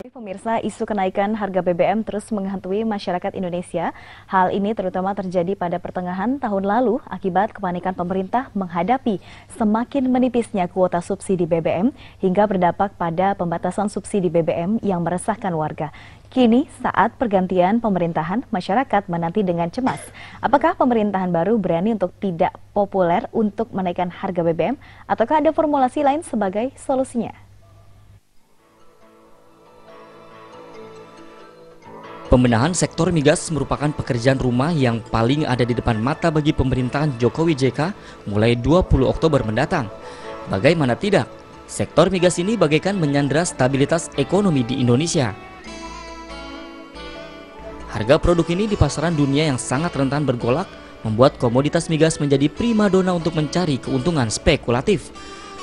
Pemirsa, isu kenaikan harga BBM terus menghantui masyarakat Indonesia. Hal ini terutama terjadi pada pertengahan tahun lalu akibat kepanikan pemerintah menghadapi semakin menipisnya kuota subsidi BBM hingga berdampak pada pembatasan subsidi BBM yang meresahkan warga. Kini saat pergantian pemerintahan, masyarakat menanti dengan cemas. Apakah pemerintahan baru berani untuk tidak populer untuk menaikkan harga BBM ataukah ada formulasi lain sebagai solusinya? Pembenahan sektor migas merupakan pekerjaan rumah yang paling ada di depan mata bagi pemerintahan Jokowi JK mulai 20 Oktober mendatang. Bagaimana tidak, sektor migas ini bagaikan menyandera stabilitas ekonomi di Indonesia. Harga produk ini di pasaran dunia yang sangat rentan bergolak membuat komoditas migas menjadi primadona untuk mencari keuntungan spekulatif.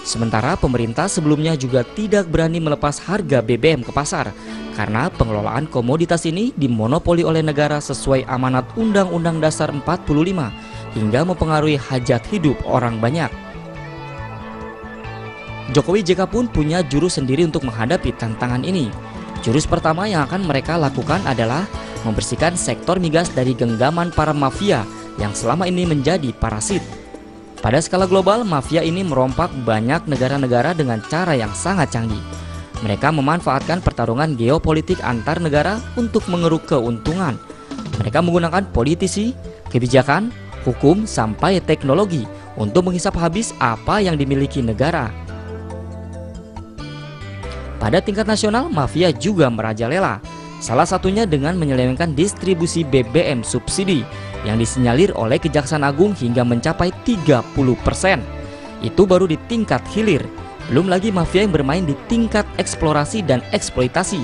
Sementara pemerintah sebelumnya juga tidak berani melepas harga BBM ke pasar karena pengelolaan komoditas ini dimonopoli oleh negara sesuai amanat Undang-Undang Dasar 45 hingga mempengaruhi hajat hidup orang banyak. Jokowi JK pun punya jurus sendiri untuk menghadapi tantangan ini. Jurus pertama yang akan mereka lakukan adalah membersihkan sektor migas dari genggaman para mafia yang selama ini menjadi parasit. Pada skala global, mafia ini merompak banyak negara-negara dengan cara yang sangat canggih. Mereka memanfaatkan pertarungan geopolitik antar negara untuk mengeruk keuntungan. Mereka menggunakan politisi, kebijakan, hukum, sampai teknologi untuk menghisap habis apa yang dimiliki negara. Pada tingkat nasional, mafia juga merajalela. Salah satunya dengan menyelewengkan distribusi BBM subsidi yang disinyalir oleh Kejaksaan Agung hingga mencapai 30%. Itu baru di tingkat hilir. Belum lagi mafia yang bermain di tingkat eksplorasi dan eksploitasi.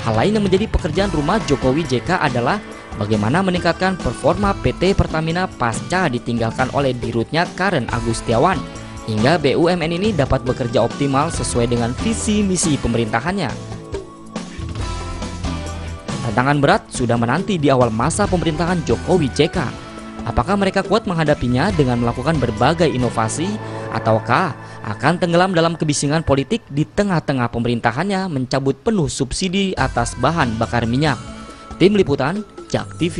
Hal lain yang menjadi pekerjaan rumah Jokowi JK adalah bagaimana meningkatkan performa PT Pertamina pasca ditinggalkan oleh dirutnya Karen Agustiawan, hingga BUMN ini dapat bekerja optimal sesuai dengan visi misi pemerintahannya. Tantangan berat sudah menanti di awal masa pemerintahan Jokowi JK. Apakah mereka kuat menghadapinya dengan melakukan berbagai inovasi, ataukah akan tenggelam dalam kebisingan politik di tengah-tengah pemerintahannya mencabut penuh subsidi atas bahan bakar minyak? Tim Liputan, JAK TV.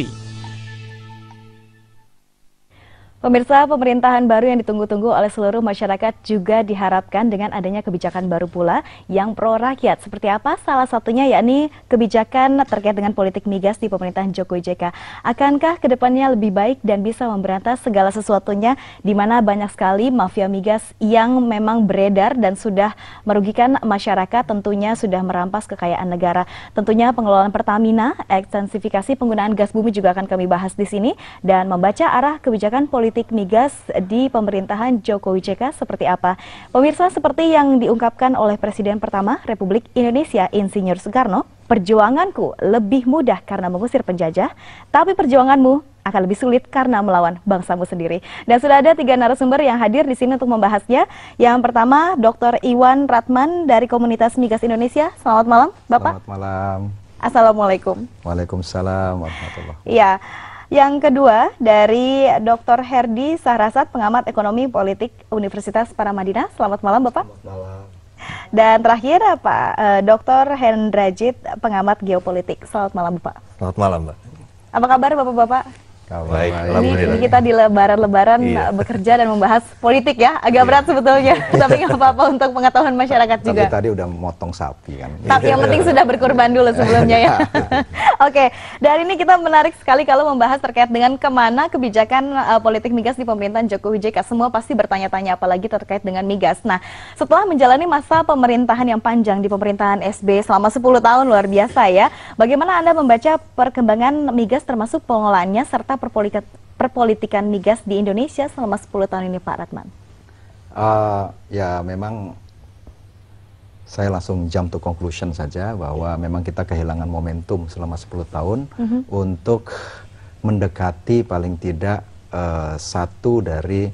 Pemirsa, pemerintahan baru yang ditunggu-tunggu oleh seluruh masyarakat juga diharapkan dengan adanya kebijakan baru pula yang pro rakyat. Seperti apa? Salah satunya yakni kebijakan terkait dengan politik migas di pemerintahan Jokowi JK. Akankah kedepannya lebih baik dan bisa memberantas segala sesuatunya di mana banyak sekali mafia migas yang memang beredar dan sudah merugikan masyarakat, tentunya sudah merampas kekayaan negara. Tentunya pengelolaan Pertamina, ekstensifikasi penggunaan gas bumi juga akan kami bahas di sini dan membaca arah kebijakan politik migas di pemerintahan Jokowi JK seperti apa. Pemirsa, seperti yang diungkapkan oleh Presiden pertama Republik Indonesia Insinyur Soekarno, perjuanganku lebih mudah karena mengusir penjajah, tapi perjuanganmu akan lebih sulit karena melawan bangsamu sendiri. Dan sudah ada 3 narasumber yang hadir di sini untuk membahasnya. Yang pertama, Dr. Iwan Ratman dari Komunitas Migas Indonesia. Selamat malam, Bapak. Selamat malam. Assalamualaikum. Waalaikumsalam warahmatullahi wabarakatuh. Iya. Yang kedua dari Dr. Herdi Sahrasat, pengamat ekonomi politik Universitas Paramadina. Selamat malam, Bapak. Selamat malam. Dan terakhir Pak Dr. Hendrajit, pengamat geopolitik. Selamat malam, Bapak. Selamat malam, Mbak. Apa kabar Bapak-bapak? Baik, Ini kita di lebaran-lebaran bekerja dan membahas politik ya, agak berat sebetulnya, tapi nggak apa-apa untuk pengetahuan masyarakat juga. Tapi tadi udah motong sapi kan. Tapi yang penting sudah berkorban dulu sebelumnya ya. Oke, dan ini kita menarik sekali kalau membahas terkait dengan kemana kebijakan politik migas di pemerintahan Jokowi JK. Semua pasti bertanya-tanya apalagi terkait dengan migas. Nah, setelah menjalani masa pemerintahan yang panjang di pemerintahan SB selama 10 tahun, luar biasa ya. Bagaimana Anda membaca perkembangan migas termasuk pengelolaannya serta perpolitikan migas di Indonesia selama 10 tahun ini, Pak Ratman? Ya memang saya langsung jump to conclusion saja bahwa memang kita kehilangan momentum selama 10 tahun untuk mendekati paling tidak satu dari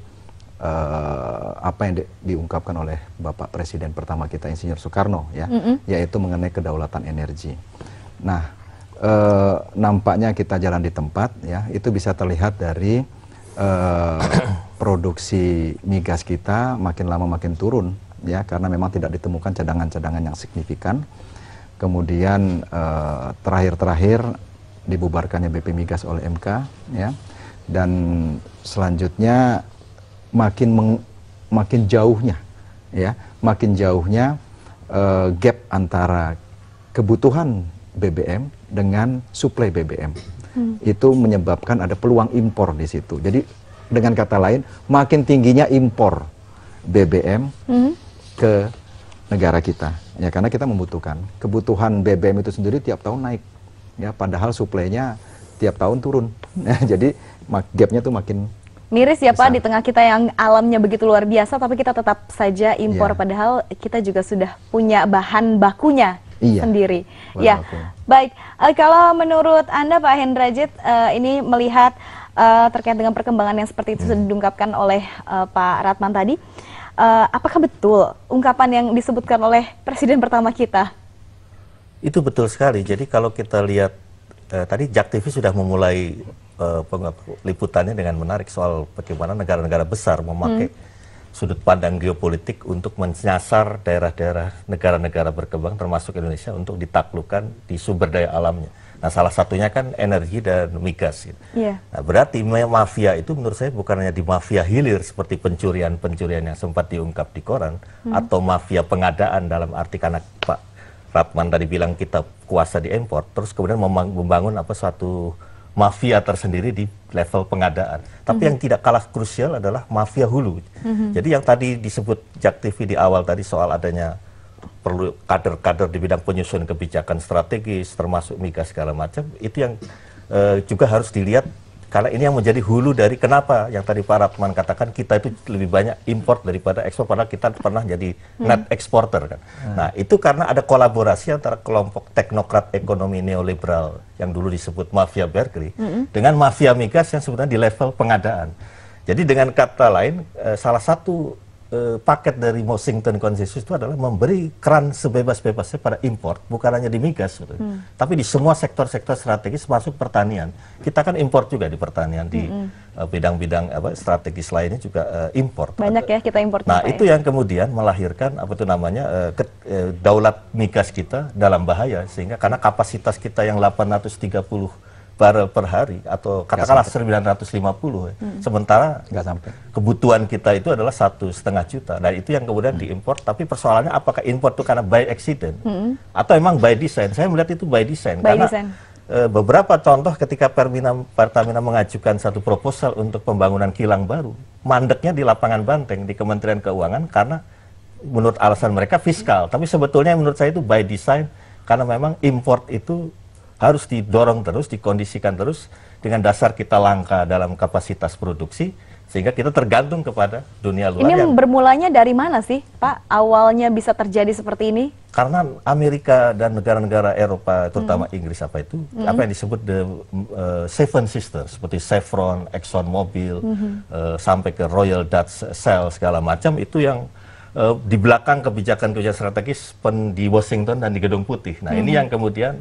apa yang diungkapkan oleh Bapak Presiden pertama kita Insinyur Soekarno ya, yaitu mengenai kedaulatan energi. Nah, nampaknya kita jalan di tempat ya, itu bisa terlihat dari produksi migas kita makin lama makin turun ya, karena memang tidak ditemukan cadangan-cadangan yang signifikan. Kemudian terakhir dibubarkannya BP Migas oleh MK, ya, dan selanjutnya makin jauhnya, ya, gap antara kebutuhan BBM dengan suplai BBM. Itu menyebabkan ada peluang impor di situ. Jadi dengan kata lain, makin tingginya impor BBM ke negara kita, ya, karena kita membutuhkan. Kebutuhan BBM itu sendiri tiap tahun naik, ya, padahal suplainya tiap tahun turun. Jadi gapnya tuh makin miris ya besar. Pak, di tengah kita yang alamnya begitu luar biasa, tapi kita tetap saja impor, padahal kita juga sudah punya bahan bakunya sendiri. Ya, baik. Kalau menurut Anda Pak Hendrajit, ini melihat terkait dengan perkembangan yang seperti itu sudah diungkapkan oleh Pak Ratman tadi, apakah betul ungkapan yang disebutkan oleh Presiden pertama kita? Itu betul sekali. Jadi kalau kita lihat tadi Jak TV sudah memulai liputannya dengan menarik soal bagaimana negara-negara besar memakai sudut pandang geopolitik untuk menyasar daerah-daerah negara-negara berkembang termasuk Indonesia untuk ditaklukkan di sumber daya alamnya. Nah, salah satunya kan energi dan migas. Gitu. Nah, berarti mafia itu menurut saya bukan hanya di mafia hilir seperti pencurian-pencurian yang sempat diungkap di koran, atau mafia pengadaan dalam arti karena Pak Ratman tadi bilang kita kuasa di impor, terus kemudian membangun suatu mafia tersendiri di level pengadaan. Tapi yang tidak kalah krusial adalah mafia hulu. Jadi yang tadi disebut Jak TV di awal tadi soal adanya perlu kader-kader di bidang penyusunan kebijakan strategis, termasuk migas segala macam, itu yang juga harus dilihat, karena ini yang menjadi hulu dari kenapa yang tadi Pak Ratman katakan kita itu lebih banyak import daripada ekspor, padahal kita pernah jadi net exporter kan. Nah, itu karena ada kolaborasi antara kelompok teknokrat ekonomi neoliberal yang dulu disebut mafia Berkeley dengan mafia migas yang sebenarnya di level pengadaan. Jadi dengan kata lain, salah satu paket dari Washington Consensus itu adalah memberi keran sebebas-bebasnya pada import, bukan hanya di migas, tapi di semua sektor-sektor strategis, masuk pertanian. Kita kan import juga di pertanian, di bidang-bidang strategis lainnya juga import. Banyak ya kita import. Nah, itu yang kemudian melahirkan daulat migas kita dalam bahaya, sehingga karena kapasitas kita yang 830 barel per hari atau katakanlah 950 sementara nggak sampai. Kebutuhan kita itu adalah 1,5 juta. Nah, itu yang kemudian diimpor. Tapi persoalannya apakah impor itu karena by accident atau emang by design? Saya melihat itu by design, karena beberapa contoh ketika Pertamina mengajukan satu proposal untuk pembangunan kilang baru, mandeknya di lapangan Banteng di Kementerian Keuangan karena menurut alasan mereka fiskal, tapi sebetulnya menurut saya itu by design, karena memang import itu harus didorong terus, dikondisikan terus dengan dasar kita langka dalam kapasitas produksi, sehingga kita tergantung kepada dunia luar. Ini bermulanya dari mana sih, Pak? Awalnya bisa terjadi seperti ini? Karena Amerika dan negara-negara Eropa, terutama Inggris apa yang disebut the Seven Sisters, seperti Chevron, Exxon Mobil, sampai ke Royal Dutch Shell segala macam, itu yang di belakang kebijakan-kebijakan strategis di Washington dan di Gedung Putih. Nah, ini yang kemudian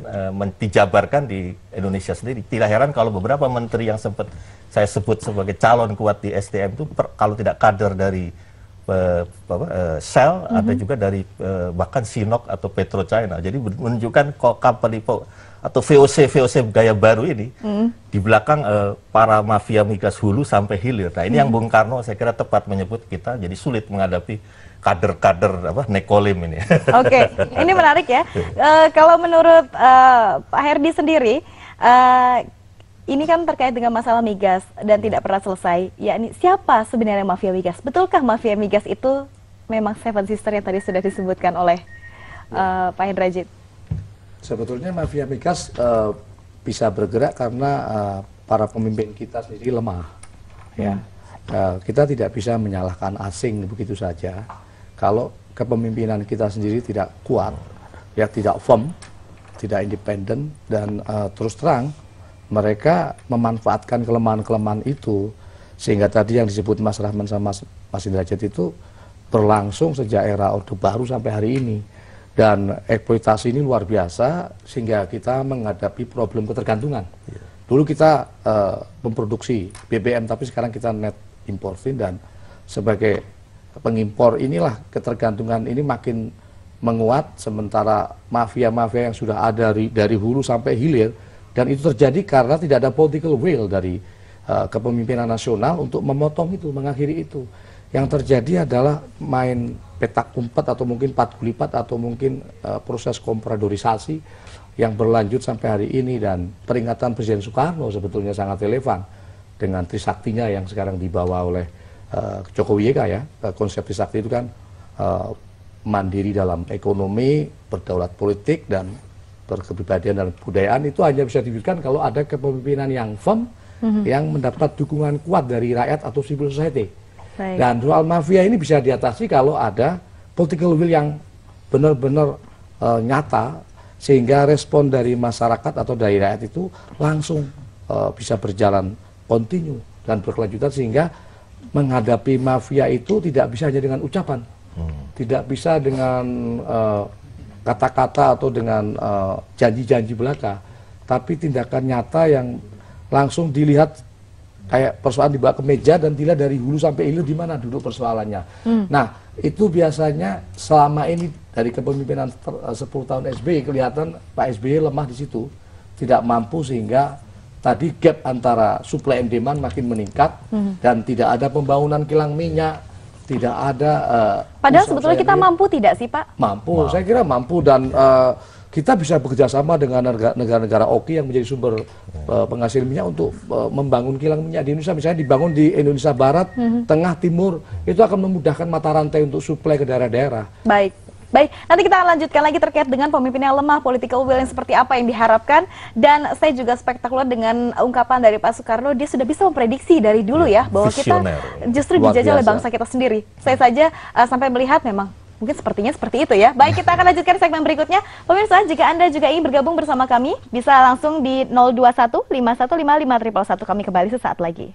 dijabarkan di Indonesia sendiri. Tidak heran kalau beberapa menteri yang sempat saya sebut sebagai calon kuat di SDM itu kalau tidak kader dari Shell, ada juga dari bahkan Sinopec atau PetroChina. Jadi menunjukkan company atau VOC gaya baru ini di belakang para mafia migas hulu sampai hilir. Nah, ini yang Bung Karno saya kira tepat menyebut kita jadi sulit menghadapi kader-kader nekolim ini. Oke, ini menarik ya. Kalau menurut Pak Herdi sendiri, ini kan terkait dengan masalah migas dan tidak pernah selesai. Ya, ini siapa sebenarnya mafia migas? Betulkah mafia migas itu memang Seven Sister yang tadi sudah disebutkan oleh Pak Hendrajit? Sebetulnya mafia migas bisa bergerak karena para pemimpin kita sendiri lemah. Ya, kita tidak bisa menyalahkan asing begitu saja. Kalau kepemimpinan kita sendiri tidak kuat, ya tidak firm, tidak independen, dan terus terang mereka memanfaatkan kelemahan-kelemahan itu, sehingga tadi yang disebut Mas Rahman sama Mas Indrajit itu berlangsung sejak era Orde Baru sampai hari ini. Dan eksploitasi ini luar biasa, sehingga kita menghadapi problem ketergantungan. Dulu kita memproduksi BBM, tapi sekarang kita net importin, dan sebagai pengimpor inilah ketergantungan ini makin menguat, sementara mafia-mafia yang sudah ada dari hulu sampai hilir, dan itu terjadi karena tidak ada political will dari kepemimpinan nasional untuk memotong itu, mengakhiri itu. Yang terjadi adalah main petak umpet atau mungkin pat gulipat atau mungkin proses kompradorisasi yang berlanjut sampai hari ini, dan peringatan Presiden Soekarno sebetulnya sangat relevan dengan Trisaktinya yang sekarang dibawa oleh Jokowi ya. Konsep Trisakti itu kan mandiri dalam ekonomi, berdaulat politik, dan berkepribadian dan budayaan. Itu hanya bisa diwujudkan kalau ada kepemimpinan yang firm, yang mendapat dukungan kuat dari rakyat atau civil society. Baik. Dan soal mafia ini bisa diatasi kalau ada political will yang benar-benar nyata, sehingga respon dari masyarakat atau dari rakyat itu langsung bisa berjalan kontinu dan berkelanjutan, sehingga menghadapi mafia itu tidak bisa hanya dengan ucapan, tidak bisa dengan kata-kata atau dengan janji-janji belaka, tapi tindakan nyata yang langsung dilihat, kayak persoalan dibawa ke meja dan dilihat dari hulu sampai hilir di mana duduk persoalannya. Nah, itu biasanya selama ini dari kepemimpinan 10 tahun SBY kelihatan Pak SBY lemah di situ, tidak mampu, sehingga tadi gap antara supply and demand makin meningkat, dan tidak ada pembangunan kilang minyak, tidak ada. Padahal sebetulnya kita mampu tidak sih Pak? Mampu, saya kira mampu, dan kita bisa bekerjasama dengan negara-negara OKI yang menjadi sumber penghasil minyak untuk membangun kilang minyak di Indonesia. Misalnya dibangun di Indonesia Barat, Tengah, Timur, itu akan memudahkan mata rantai untuk suplai ke daerah-daerah. Baik. Baik, nanti kita akan lanjutkan lagi terkait dengan pemimpin yang lemah, political will yang seperti apa yang diharapkan. Dan saya juga spektakuler dengan ungkapan dari Pak Soekarno, dia sudah bisa memprediksi dari dulu ya, bahwa visioner. Kita justru dijajah oleh bangsa kita sendiri. Saya saja sampai melihat memang mungkin sepertinya seperti itu ya. Baik, kita akan lanjutkan segmen berikutnya. Pemirsa, jika Anda juga ingin bergabung bersama kami, bisa langsung di 021 515 5111. Kami kembali sesaat lagi.